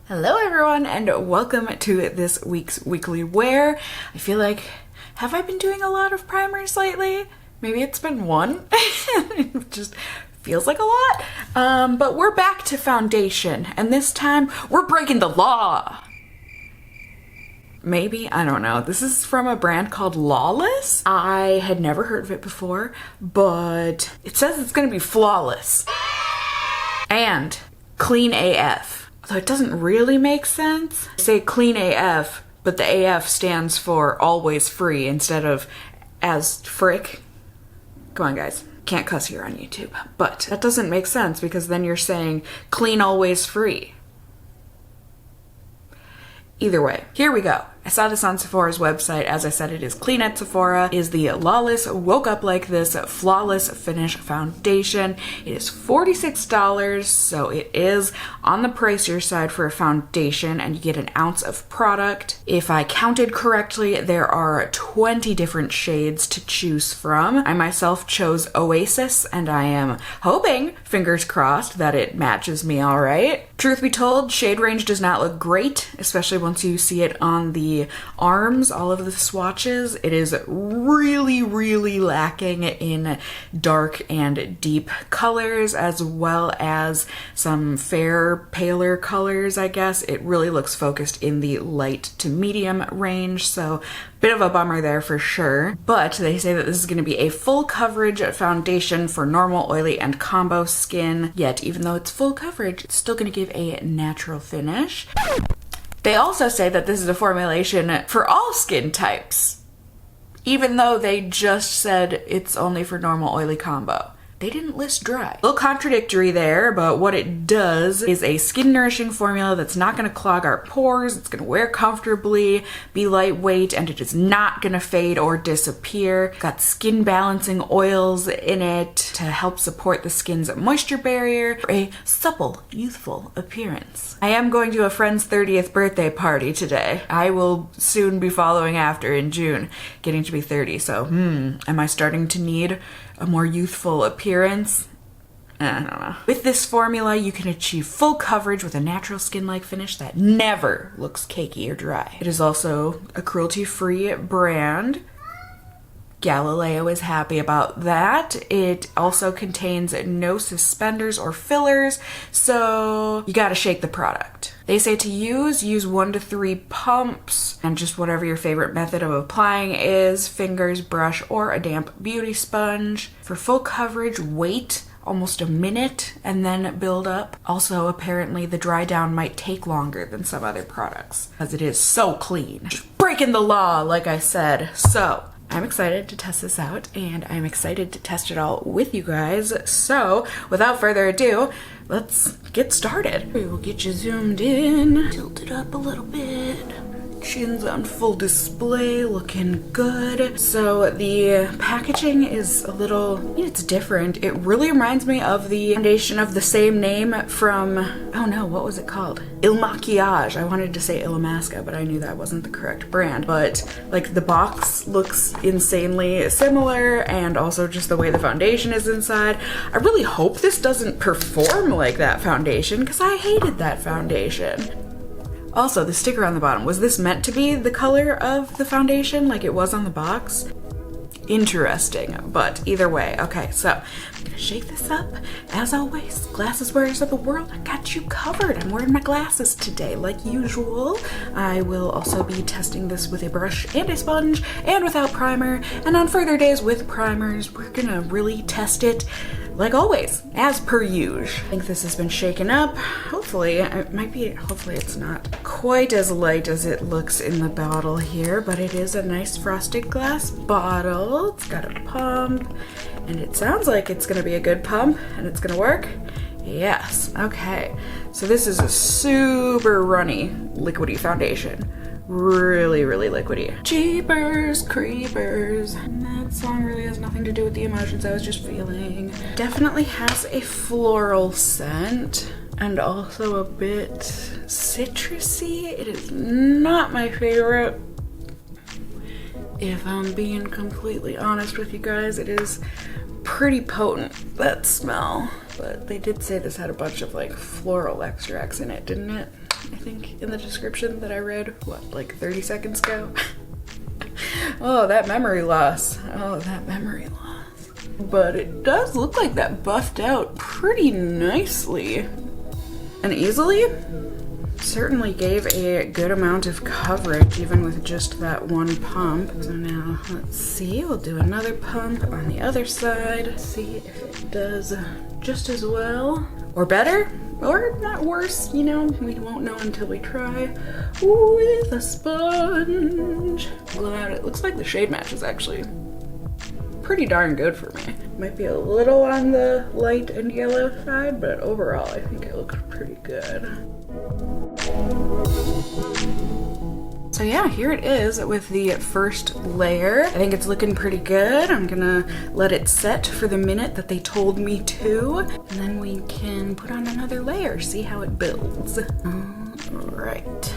Hello everyone and welcome to this week's weekly wear. I feel like, have I been doing a lot of primers lately? Maybe it's been one. It just feels like a lot. But we're back to foundation and this time we're breaking the law. Maybe, I don't know. This is from a brand called Lawless. I had never heard of it before, but it says it's gonna be flawless and clean AF. So it doesn't really make sense. They say clean AF, but the AF stands for always free instead of as frick. Come on guys, can't cuss here on YouTube. But that doesn't make sense because then you're saying clean always free. Either way, here we go. I saw this on Sephora's website. As I said, it is clean at Sephora. It is the Lawless Woke Up Like This Flawless Finish Foundation. It is $46, so it is on the pricier side for a foundation, and you get an ounce of product. If I counted correctly, there are 20 different shades to choose from. I myself chose Oasis, and I am hoping, fingers crossed, that it matches me all right. Truth be told, shade range does not look great, especially once you see it on the arms, all of the swatches. It is really lacking in dark and deep colors, as well as some fair, paler colors, I guess. It really looks focused in the light to medium range, so bit of a bummer there for sure. But they say that this is going to be a full coverage foundation for normal, oily, and combo skin. Yet, even though it's full coverage, it's still going to give a natural finish. They also say that this is a formulation for all skin types, even though they just said it's only for normal, oily combo. They didn't list dry. A little contradictory there, but what it does is a skin nourishing formula that's not gonna clog our pores, it's gonna wear comfortably, be lightweight, and it is not gonna fade or disappear. It's got skin balancing oils in it to help support the skin's moisture barrier for a supple, youthful appearance. I am going to a friend's 30th birthday party today. I will soon be following after in June, getting to be 30, so am I starting to need a more youthful appearance? I don't know. With this formula, you can achieve full coverage with a natural skin-like finish that never looks cakey or dry. It is also a cruelty-free brand. Galileo is happy about that. It also contains no suspenders or fillers, so you gotta shake the product. They say to use 1 to 3 pumps, and just whatever your favorite method of applying is, fingers, brush, or a damp beauty sponge. For full coverage, wait almost a minute and then build up. Also, apparently the dry down might take longer than some other products, as it is so clean. Just breaking the law, like I said. So I'm excited to test this out, and I'm excited to test it all with you guys. So, without further ado, let's get started. We will get you zoomed in, tilt it up a little bit. Chin's on full display, looking good. So the packaging is a little, it's different. It really reminds me of the foundation of the same name from, oh no, what was it called? Il Maquillage. I wanted to say Illamasqua, but I knew that wasn't the correct brand. But like the box looks insanely similar, and also just the way the foundation is inside. I really hope this doesn't perform like that foundation, because I hated that foundation. Also, the sticker on the bottom, was this meant to be the color of the foundation like it was on the box? Interesting, but either way. Okay, so I'm gonna shake this up. As always, glasses wearers of the world, I got you covered. I'm wearing my glasses today like usual. I will also be testing this with a brush and a sponge and without primer, and on further days with primers, we're gonna really test it like always, as per usual. I think this has been shaken up. Hopefully, it might be, hopefully it's not quite as light as it looks in the bottle here, but it is a nice frosted glass bottle. It's got a pump, and it sounds like it's gonna be a good pump, and it's gonna work. Yes, okay. So this is a super runny, liquidy foundation. Really liquidy. Jeepers creepers. That song really has nothing to do with the emotions I was just feeling. Definitely has a floral scent and also a bit citrusy. It is not my favorite. If I'm being completely honest with you guys, it is pretty potent, that smell. But they did say this had a bunch of like floral extracts in it, didn't it? I think in the description that I read, what, like 30 seconds ago? Oh, that memory loss. Oh, that memory loss. But it does look like that buffed out pretty nicely and easily. Certainly gave a good amount of coverage even with just that one pump. So now let's see, we'll do another pump on the other side. See if it does just as well or better or not worse, you know, we won't know until we try with a sponge. Glad it looks like the shade match is actually pretty darn good for me. Might be a little on the light and yellow side, but overall I think it looks pretty good. So yeah, here it is with the first layer. I think it's looking pretty good. I'm gonna let it set for the minute that they told me to, and then we can put on another layer, see how it builds. All right.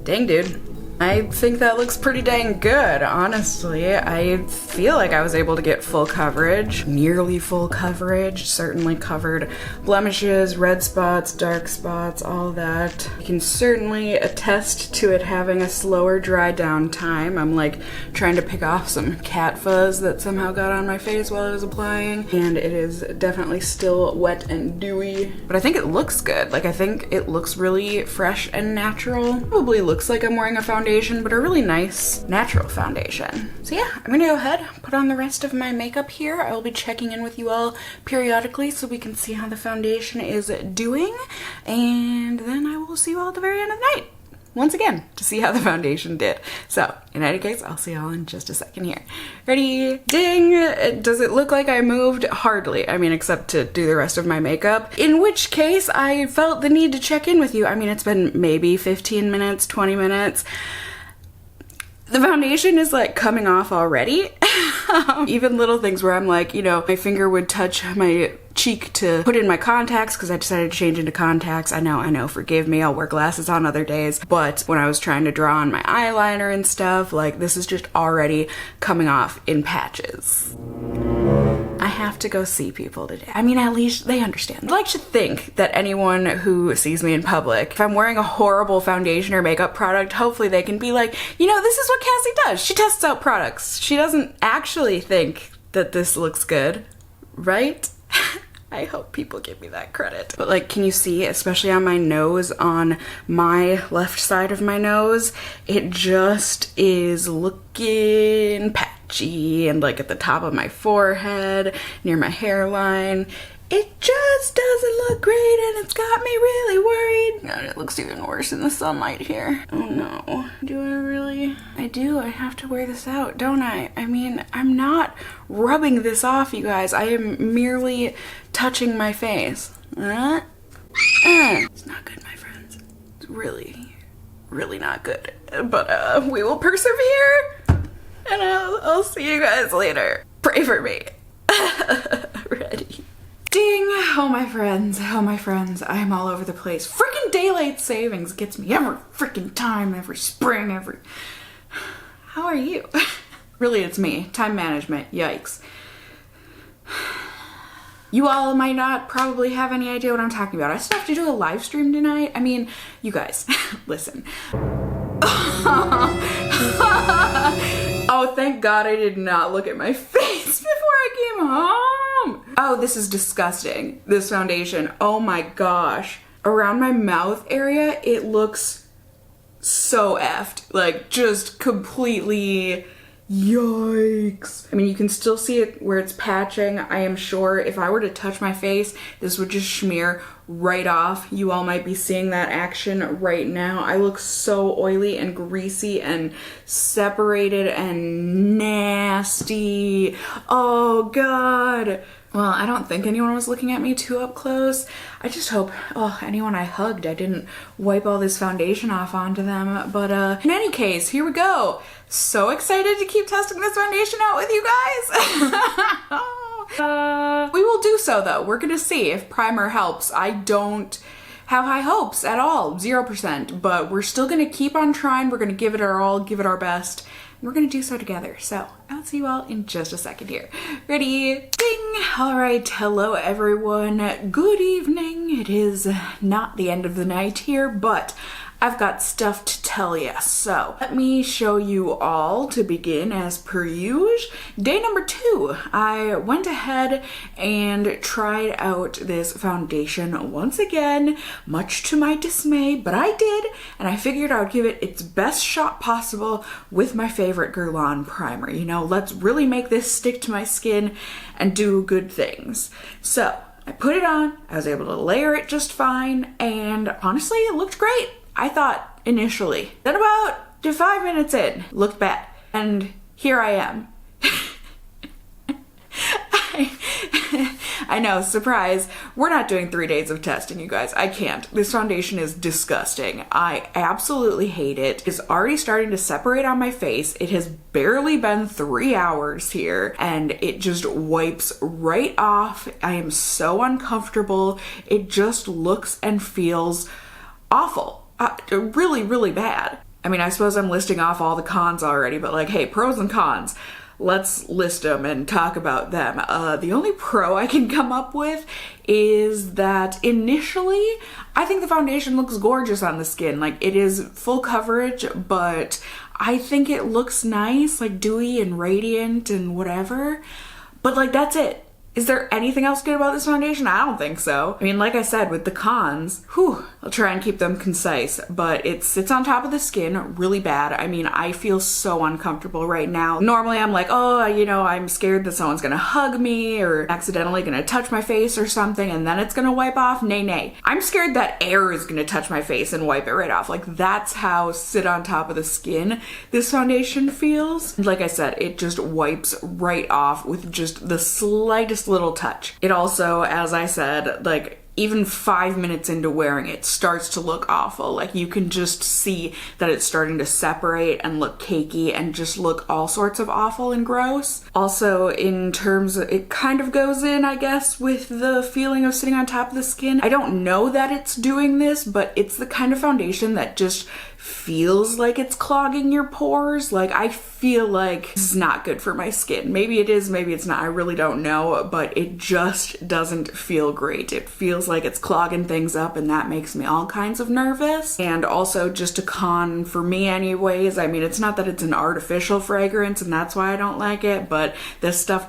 Dang, dude. I think that looks pretty dang good, honestly. I feel like I was able to get full coverage, nearly full coverage, certainly covered blemishes, red spots, dark spots, all that. I can certainly attest to it having a slower dry down time. I'm like trying to pick off some cat fuzz that somehow got on my face while I was applying, and it is definitely still wet and dewy. But I think it looks good. Like, I think it looks really fresh and natural. Probably looks like I'm wearing a foundation, but a really nice natural foundation. So yeah, I'm gonna go ahead, put on the rest of my makeup here. I will be checking in with you all periodically so we can see how the foundation is doing, and then I will see you all at the very end of the night once again to see how the foundation did. So in any case, I'll see y'all in just a second here. Ready? Ding! Does it look like I moved? Hardly. I mean, except to do the rest of my makeup. In which case, I felt the need to check in with you. I mean, it's been maybe 15 minutes, 20 minutes. The foundation is like coming off already. Even little things where I'm like, you know, my finger would touch my cheek to put in my contacts because I decided to change into contacts. I know, forgive me, I'll wear glasses on other days. But when I was trying to draw on my eyeliner and stuff, like, this is just already coming off in patches. I have to go see people today. I mean, at least they understand. I like to think that anyone who sees me in public, if I'm wearing a horrible foundation or makeup product, hopefully they can be like, you know, this is what Cassie does. She tests out products. She doesn't actually think that this looks good, right? I hope people give me that credit. But like, can you see, especially on my nose, on my left side of my nose, it just is looking patchy, and like at the top of my forehead, near my hairline, it just doesn't look great, and it's got me really worried. God, it looks even worse in the sunlight here. Oh no. Do I really? I do. I have to wear this out, don't I? I mean, I'm not rubbing this off, you guys. I am merely touching my face. It's not good, my friends. It's really, really not good. But we will persevere, and I'll see you guys later. Pray for me. Ready? Ding! Oh my friends, I'm all over the place. Freaking daylight savings gets me every freaking time, every spring, every... How are you? Really, it's me. Time management, yikes. You all might not probably have any idea what I'm talking about. I still have to do a live stream tonight. I mean, you guys, listen. Oh, thank God I did not look at my face before I came home. Oh, this is disgusting. This foundation, oh my gosh. Around my mouth area, it looks so effed. Like, just completely... Yikes. I mean, you can still see it where it's patching. I am sure if I were to touch my face, this would just smear right off. You all might be seeing that action right now. I look so oily and greasy and separated and nasty. Oh God. Well, I don't think anyone was looking at me too up close. I just hope, anyone I hugged, I didn't wipe all this foundation off onto them. But in any case, here we go. So excited to keep testing this foundation out with you guys. We will do so though. We're gonna see if primer helps. I don't have high hopes at all, 0%, but we're still gonna keep on trying. We're gonna give it our all, give it our best, we're gonna do so together. So I'll see you all in just a second here. Ready? Ding! All right, hello everyone. Good evening. It is not the end of the night here, but I've got stuff to tell you. So let me show you all to begin as per usual. Day number 2, I went ahead and tried out this foundation once again, much to my dismay, but I did, and I figured I would give it its best shot possible with my favorite Guerlain primer. You know, let's really make this stick to my skin and do good things. So I put it on, I was able to layer it just fine, and honestly, it looked great. I thought initially. Then about 5 minutes in, looked bad. And here I am. I know, surprise. We're not doing 3 days of testing, you guys. I can't. This foundation is disgusting. I absolutely hate it. It's already starting to separate on my face. It has barely been 3 hours here, and it just wipes right off. I am so uncomfortable. It just looks and feels awful. Really, really bad. I mean, I suppose I'm listing off all the cons already, but like, hey, pros and cons. Let's list them and talk about them. The only pro I can come up with is that initially, I think the foundation looks gorgeous on the skin. Like, it is full coverage, but I think it looks nice, like dewy and radiant and whatever. But like, that's it. Is there anything else good about this foundation? I don't think so. I mean, like I said, with the cons, I'll try and keep them concise, but it sits on top of the skin really bad. I mean, I feel so uncomfortable right now. Normally I'm like, oh, you know, I'm scared that someone's gonna hug me or accidentally gonna touch my face or something and then it's gonna wipe off. Nay. I'm scared that air is gonna touch my face and wipe it right off. Like, that's how sit on top of the skin this foundation feels. Like I said, it just wipes right off with just the slightest little touch. It also, as I said, like, even 5 minutes into wearing it starts to look awful. Like, you can just see that it's starting to separate and look cakey and just look all sorts of awful and gross. Also, in terms of, it kind of goes in, I guess, with the feeling of sitting on top of the skin. I don't know that it's doing this, but it's the kind of foundation that just feels like it's clogging your pores. Like, I feel like this is not good for my skin. Maybe it is, maybe it's not. I really don't know, but it just doesn't feel great. It feels like it's clogging things up, and that makes me all kinds of nervous. And also, just a con for me anyways, I mean, it's not that it's an artificial fragrance and that's why I don't like it, but this stuff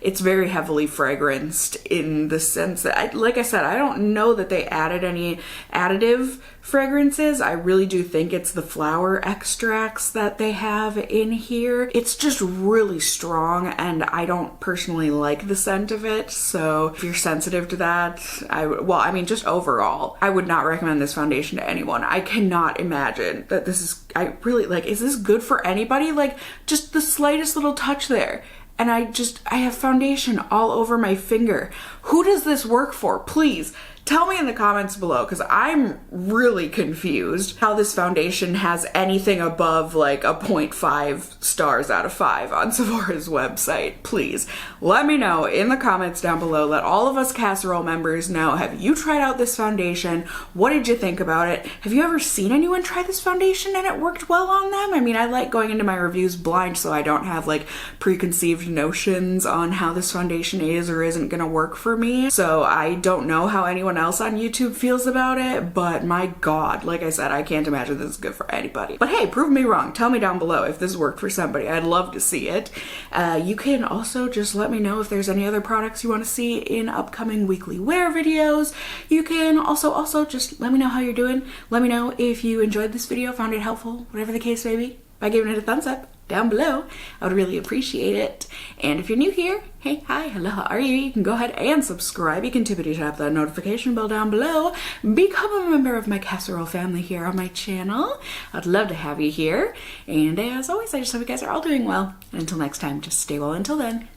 it's very heavily fragranced in the sense that, like I said, I don't know that they added any additive fragrances. I really do think it's the flower extracts that they have in here. It's just really strong, and I don't personally like the scent of it. So if you're sensitive to that, I mean, just overall, I would not recommend this foundation to anyone. I cannot imagine that this is, is this good for anybody? Like, just the slightest little touch there, and I have foundation all over my finger. Who does this work for? Please tell me in the comments below, because I'm really confused how this foundation has anything above like a 0.5 stars out of 5 on Sephora's website. Please let me know in the comments down below. Let all of us casserole members know, have you tried out this foundation? What did you think about it? Have you ever seen anyone try this foundation and it worked well on them? I mean, I like going into my reviews blind so I don't have like preconceived notions on how this foundation is or isn't gonna work for me. So I don't know how anyone else on YouTube feels about it, but my god, like I said, I can't imagine this is good for anybody. But hey, prove me wrong. Tell me down below if this worked for somebody. I'd love to see it. You can also just let me know if there's any other products you want to see in upcoming weekly wear videos. You can also just let me know how you're doing. Let me know if you enjoyed this video, found it helpful, whatever the case may be, by giving it a thumbs up down below. I would really appreciate it. And if you're new here, hey, hi, hello, how are you? You can go ahead and subscribe. You can tippity tap that notification bell down below. Become a member of my casserole family here on my channel. I'd love to have you here. And as always, I just hope you guys are all doing well. And until next time, just stay well until then.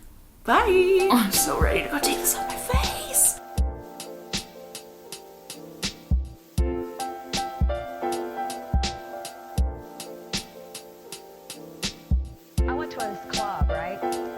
Bye. Oh, I'm so ready to go take this on my face.